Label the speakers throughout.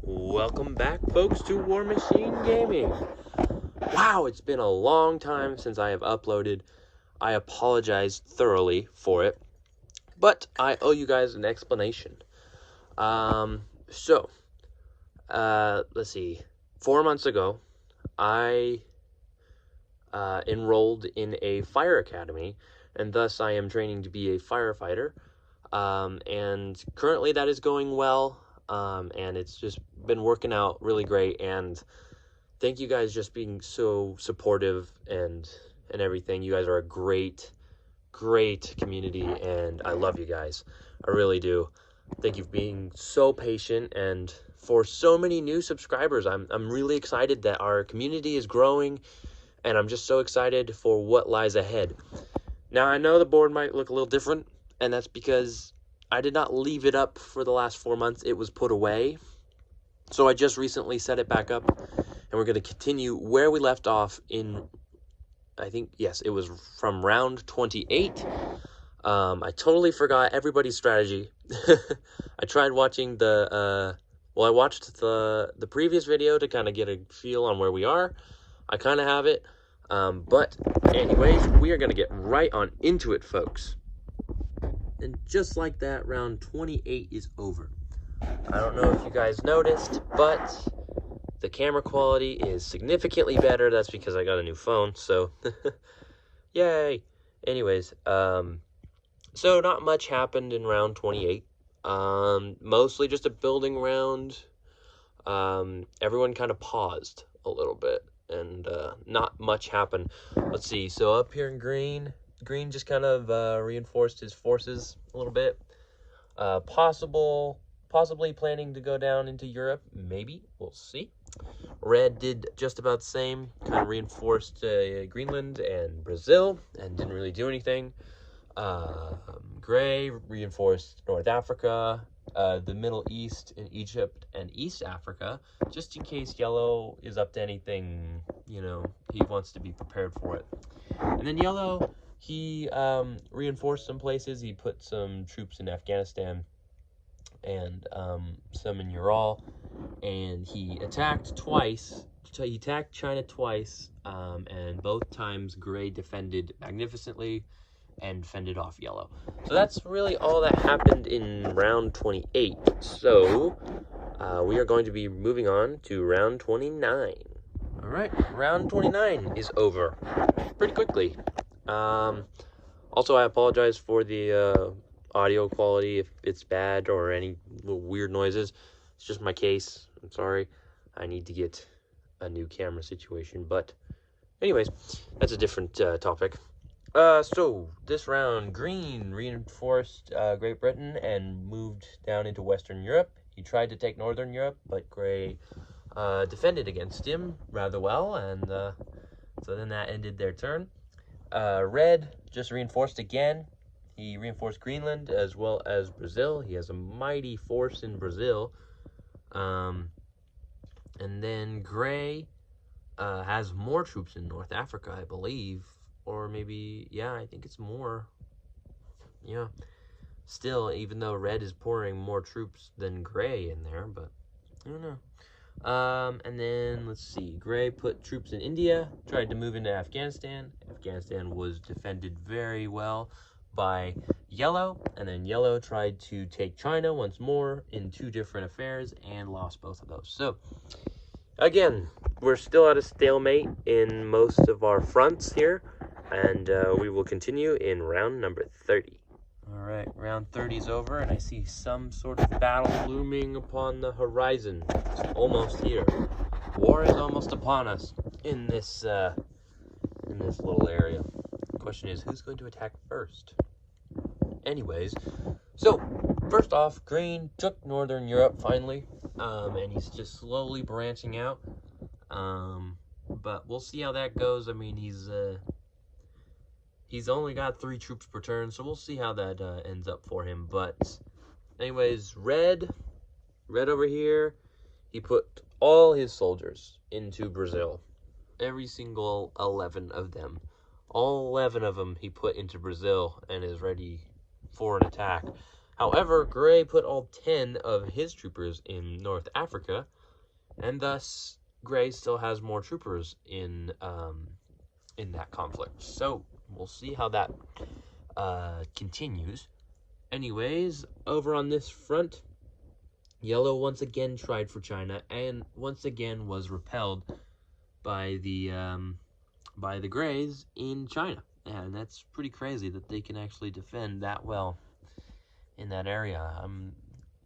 Speaker 1: Welcome back, folks, to Warmachine Gaming. Wow, it's been a long time since I have uploaded. I apologize thoroughly for it, but I owe you guys an explanation. Let's see. 4 months ago, I enrolled in a fire academy, and thus I am training to be a firefighter. And currently that is going well. And it's just been working out really great, and thank you guys just being so supportive and everything. You guys are a great community, and I love you guys. I really do. Thank you for being so patient, and for so many new subscribers. I'm really excited that our community is growing, and I'm just so excited for what lies ahead. Now, I know the board might look a little different, and that's because I did not leave it up for the last 4 months. It was put away. So I just recently set it back up, and we're going to continue where we left off in, I think, yes, it was from round 28. I totally forgot everybody's strategy. I tried watching I watched the previous video to kind of get a feel on where we are. I kind of have it. But anyways, we are going to get right on into it, folks. And just like that, round 28 is over. I don't know if you guys noticed, but the camera quality is significantly better. That's because I got a new phone, so yay. Anyways, so not much happened in round 28. Mostly just a building round. Everyone kind of paused a little bit, and not much happened. Let's see, so up here in green just kind of reinforced his forces a little bit. Possibly planning to go down into Europe, maybe, we'll see. Red did just about the same, kind of reinforced Greenland and Brazil, and didn't really do anything. Gray reinforced North Africa, the Middle East, and Egypt, and East Africa, just in case Yellow is up to anything, he wants to be prepared for it. And then Yellow, he reinforced some places. He put some troops in Afghanistan and some in Ural, and he attacked twice. He attacked China twice, and both times Gray defended magnificently and fended off Yellow. So that's really all that happened in round 28. So we are going to be moving on to round 29. All right, round 29 is over pretty quickly. Also, I apologize for the audio quality if it's bad or any little weird noises. It's just my case. I'm sorry. I need to get a new camera situation. But anyways, that's a different topic. So this round, Green reinforced Great Britain and moved down into Western Europe. He tried to take Northern Europe, but Gray defended against him rather well, and so then that ended their turn. Red just reinforced again. He reinforced Greenland as well as Brazil. He has a mighty force in Brazil. And then Gray has more troops in North Africa, I believe. Or maybe, yeah, I think it's more. Yeah. Still, even though Red is pouring more troops than Gray in there, but I don't know. And then, let's see, Gray put troops in India, tried to move into Afghanistan. Afghanistan was defended very well by Yellow, and then Yellow tried to take China once more in 2 different affairs and lost both of those. So, again, we're still at a stalemate in most of our fronts here, and we will continue in round number 30. All right, round 30 is over, and I see some sort of battle looming upon the horizon. It's almost here. War is almost upon us in this little area. The question is, who's going to attack first? Anyways, so first off, Green took Northern Europe finally, and he's just slowly branching out. But we'll see how that goes. I mean, he's only got 3 troops per turn, so we'll see how that ends up for him. But anyways, Red over here, he put all his soldiers into Brazil. Every single 11 of them. All 11 of them he put into Brazil and is ready for an attack. However, Gray put all 10 of his troopers in North Africa, and thus Gray still has more troopers in that conflict. So we'll see how that continues. Anyways, over on this front, Yellow once again tried for China, and once again was repelled by the Grays in China. And that's pretty crazy that they can actually defend that well in that area. I'm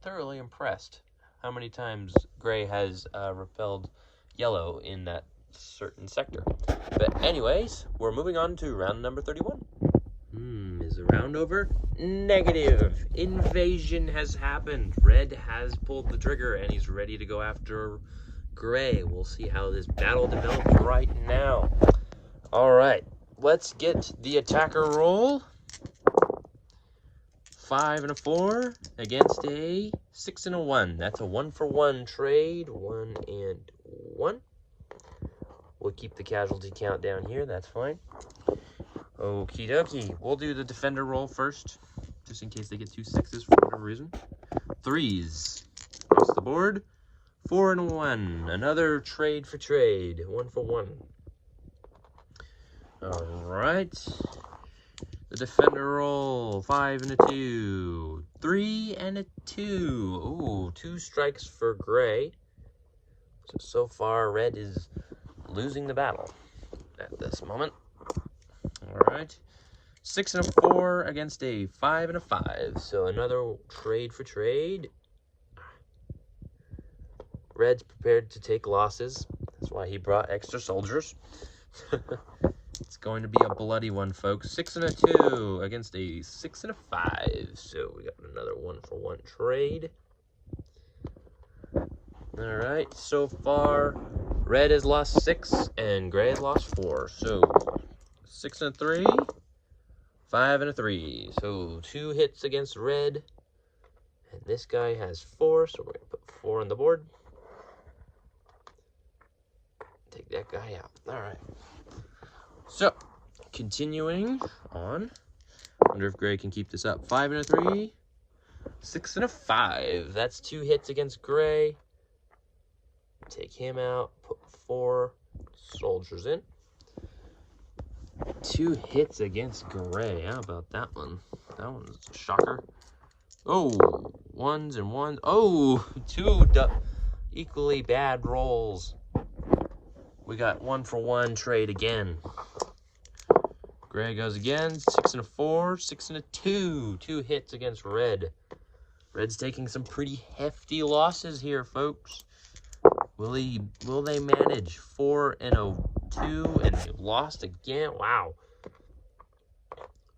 Speaker 1: thoroughly impressed how many times Gray has repelled Yellow in that certain sector. But anyways, we're moving on to round number 31. Is the round over? Negative. Invasion has happened. Red has pulled the trigger, and he's ready to go after Gray. We'll see how this battle develops right now. All right, let's get the attacker roll. 5 and a 4 against a 6 and a 1. That's a 1-for-1 trade. 1 and 1. We'll keep the casualty count down here. That's fine. Okie dokie. We'll do the defender roll first, just in case they get 2 6s for whatever reason. 3s across the board. 4 and a 1. Another trade for trade. 1 for 1. All right. The defender roll. 5 and a 2. 3 and a 2. Ooh, 2 strikes for Gray. So far, Red is losing the battle at this moment. All right. 6 and a 4 against a 5 and a 5. So another trade for trade. Red's prepared to take losses. That's why he brought extra soldiers. It's going to be a bloody one, folks. 6 and a 2 against a 6 and a 5. So we got another 1-for-1 trade. All right. So far, Red has lost 6 and Gray has lost 4. So 6 and a 3, 5 and a 3. So 2 hits against Red. And this guy has 4, so we're going to put 4 on the board. Take that guy out. All right. So, continuing on. Wonder if Gray can keep this up. 5 and a 3, 6 and a 5. That's 2 hits against Gray. Take him out. Put 4 soldiers in. 2 hits against Gray. How about that one? That one's a shocker. Oh, 1s and 1s. Oh, 2 equally bad rolls. We got 1-for-1 trade again. Gray goes again. 6 and a 4, 6 and a 2. 2 hits against Red. Red's taking some pretty hefty losses here, folks. Will they manage? 4 and a 2, and they lost again. Wow.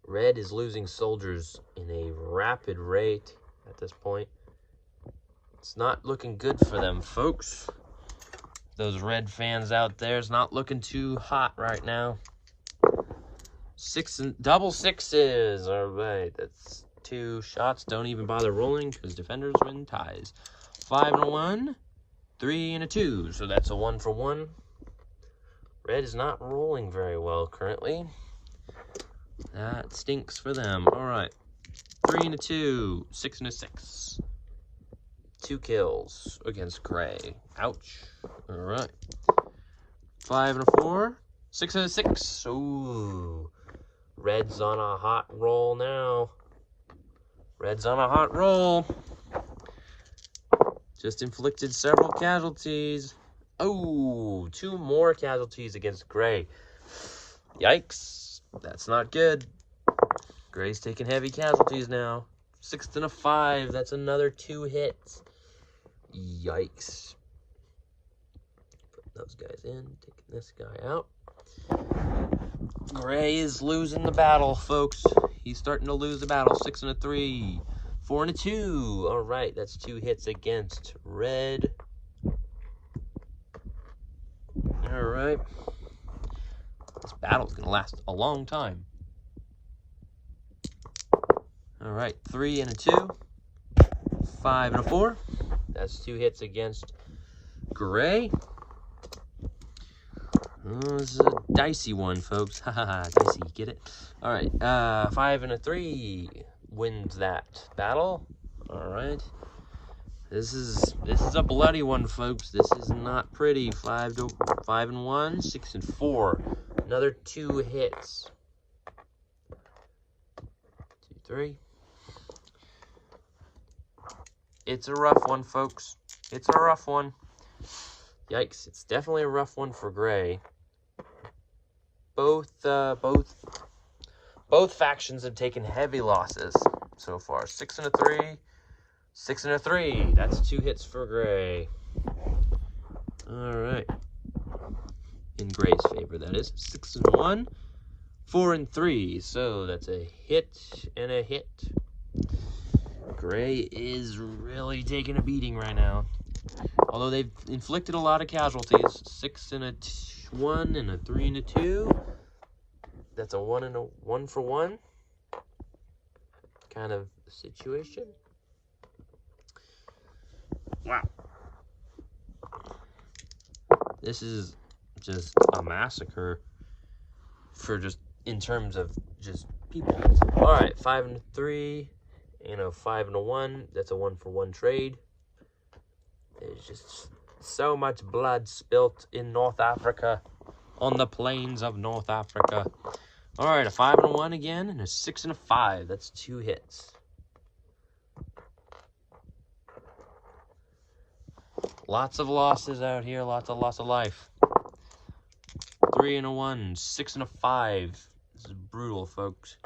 Speaker 1: Red is losing soldiers in a rapid rate at this point. It's not looking good for them, folks. Those Red fans out there, is not looking too hot right now. 6 and double 6s. All right, that's 2 shots. Don't even bother rolling because defenders win ties. 5 and a 1, 3 and a 2. So that's a 1-for-1. Red is not rolling very well currently. That stinks for them. All right, 3 and a 2, 6 and a 6. 2 kills against Gray. Ouch. All right. 5 and a 4, 6 and a 6. Ooh. Red's on a hot roll now. Red's on a hot roll. Just inflicted several casualties. Oh, 2 more casualties against Gray. Yikes. That's not good. Gray's taking heavy casualties now. 6 and a 5. That's another 2 hits. Yikes. Put those guys in. Taking this guy out. Gray is losing the battle, folks. He's starting to lose the battle. 6 and a 3. 4 and a 2. All right, that's 2 hits against Red. All right. This battle's going to last a long time. All right, 3 and a 2. 5 and a 4. That's 2 hits against Gray. Oh, this is a dicey one, folks. Haha, dicey, get it? All right, 5 and a 3. wins that battle. All right. This is a bloody one, folks. This is not pretty. 5-1, 6-4. Another 2 hits. 2, 3. It's a rough one, folks. It's a rough one. Yikes! It's definitely a rough one for Gray. Both factions have taken heavy losses so far. 6-3. 6-3. That's 2 hits for Gray. All right. In Gray's favor, that is. 6-1. 4-3. So that's a hit and a hit. Gray is really taking a beating right now. Although they've inflicted a lot of casualties. 6-1 and a 3-2. That's a 1 for 1 kind of situation. Wow. This is just a massacre for just in terms of just people. All right, 5-3 and a 5-1. That's a 1 for 1 trade. There's just so much blood spilt in North Africa, on the plains of North Africa. All right, a 5-1 again and a 6-5. That's 2 hits. Lots of losses out here. Lots of loss of life. 3-1, 6-5. This is brutal, folks.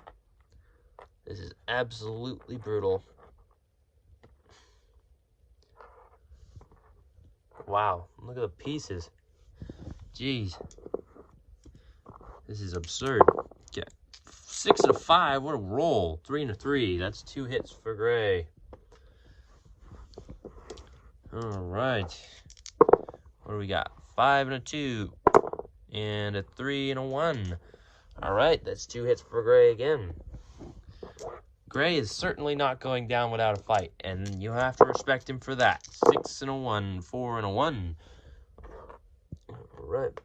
Speaker 1: This is absolutely brutal. Wow, look at the pieces. Jeez. This is absurd. Yeah. 6-5, what a roll. 3-3, that's 2 hits for Gray. All right. What do we got? 5-2 and a 3-1. All right, that's 2 hits for Gray again. Gray is certainly not going down without a fight, and you have to respect him for that. 6-1, 4-1. All right.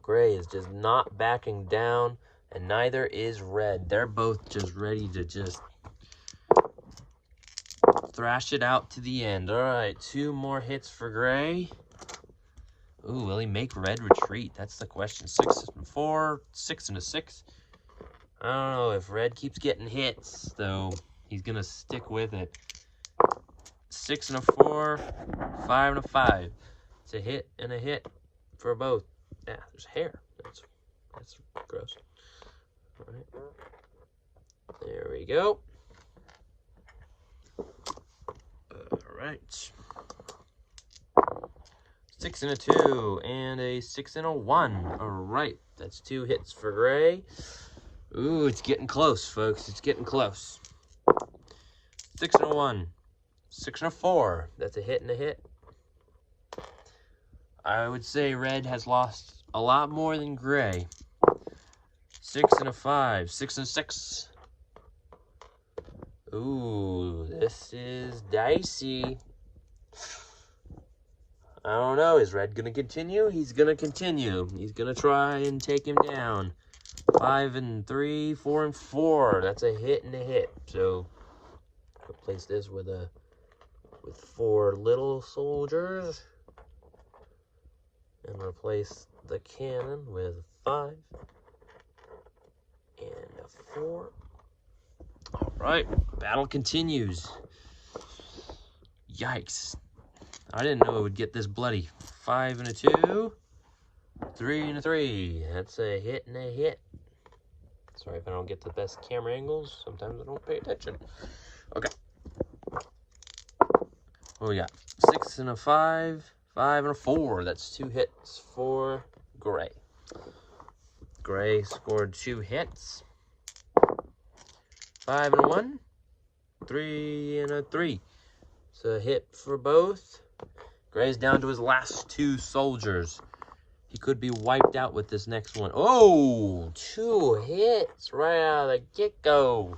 Speaker 1: Gray is just not backing down, and neither is Red. They're both just ready to just thrash it out to the end. All right, 2 more hits for Gray. Ooh, will he make Red retreat? That's the question. 6-4, 6-6. I don't know if Red keeps getting hits, though. He's going to stick with it. 6-4, 5-5. It's a hit and a hit for both. Yeah, there's hair. That's gross. All right. There we go. All right. 6-2 and a 6-1. All right, that's 2 hits for Gray. Ooh, it's getting close, folks. It's getting close. 6-1, 6-4. That's a hit and a hit. I would say Red has lost a lot more than Gray. 6-5, 6-6. Ooh, this is dicey. I don't know. Is Red going to continue? He's going to continue. He's going to try and take him down. 5-3, 4-4. That's a hit and a hit. So, replace this with 4 little soldiers. And replace the cannon with 5 and a 4. All right, battle continues. Yikes. I didn't know it would get this bloody. 5-2, 3-3. That's a hit and a hit. Sorry if I don't get the best camera angles. Sometimes I don't pay attention. Okay. What we got? 6-5, 5-4. That's 2 hits for Gray. Gray scored 2 hits. 5-1, 3-3. It's a hit for both. Gray's down to his last 2 soldiers. He could be wiped out with this next one. Oh, 2 hits right out of the get-go.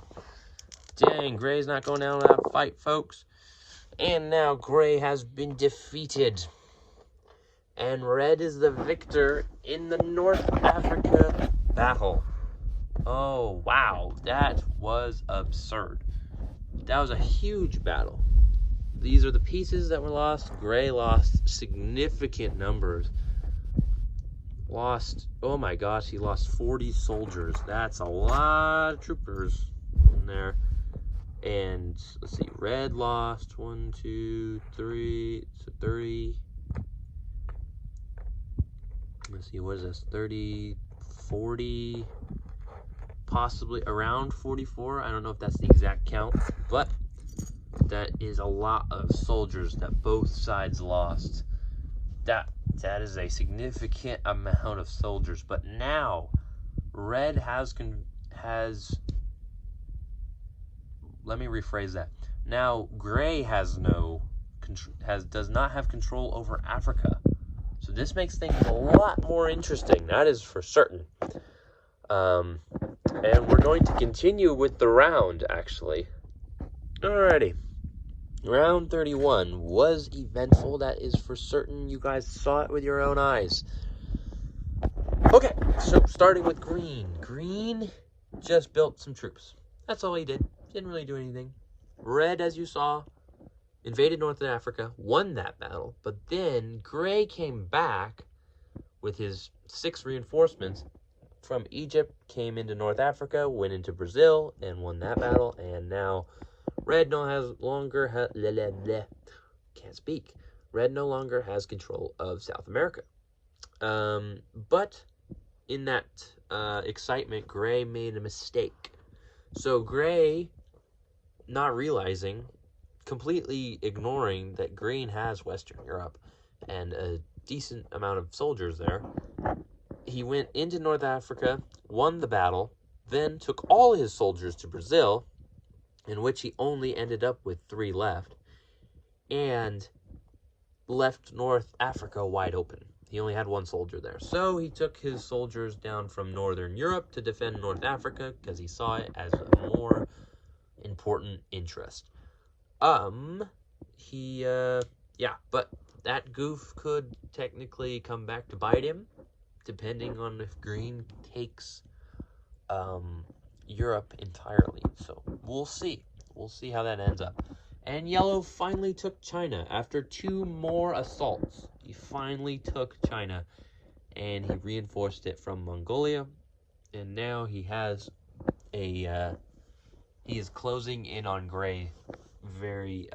Speaker 1: Dang, Gray's not going down without a fight, folks. And now Gray has been defeated. And Red is the victor in the North Africa battle. Oh, wow. That was absurd. That was a huge battle. These are the pieces that were lost. Gray lost significant numbers. Lost, oh my gosh, he lost 40 soldiers. That's a lot of troopers in there. And let's see, red lost 1, 2, 3, so 30. Let's see, what is this? 30, 40, possibly around 44. I don't know if that's the exact count, but that is a lot of soldiers that both sides lost. That is a significant amount of soldiers. But now, red has let me rephrase that. Now, gray has does not have control over Africa. So this makes things a lot more interesting. That is for certain. And we're going to continue with the round, actually. Alrighty. Round 31 was eventful. That is for certain. You guys saw it with your own eyes. Okay, so starting with green. Green just built some troops. That's all he did. Didn't really do anything. Red, as you saw, invaded North Africa, won that battle, but then gray came back with his 6 reinforcements from Egypt, came into North Africa, went into Brazil, and won that battle, and now red no longer can't speak. Red no longer has control of South America. But in that excitement, gray made a mistake. So gray, not realizing, completely ignoring that green has Western Europe and a decent amount of soldiers there, he went into North Africa, won the battle, then took all his soldiers to Brazil, in which he only ended up with 3 left, and left North Africa wide open. He only had 1 soldier there. So he took his soldiers down from Northern Europe to defend North Africa because he saw it as a more important interest. But that goof could technically come back to bite him, depending on if green takes Europe entirely. So we'll see. We'll see how that ends up. And yellow finally took China. After 2 more assaults, he finally took China, and he reinforced it from Mongolia. And now he has he is closing in on gray very,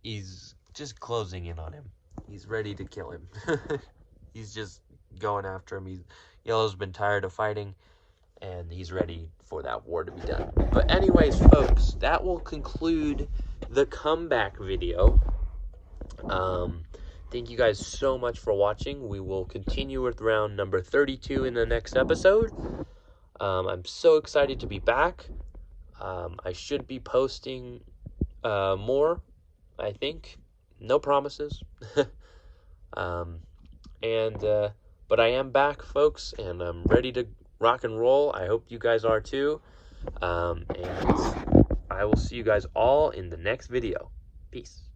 Speaker 1: he's just closing in on him. He's ready to kill him. He's just going after him. Yellow's been tired of fighting, and he's ready for that war to be done. But anyways, folks, that will conclude the comeback video. Thank you guys so much for watching. We will continue with round number 32 in the next episode. I'm so excited to be back. I should be posting more, I think. No promises. But I am back, folks, and I'm ready to rock and roll. I hope you guys are too. And I will see you guys all in the next video. Peace.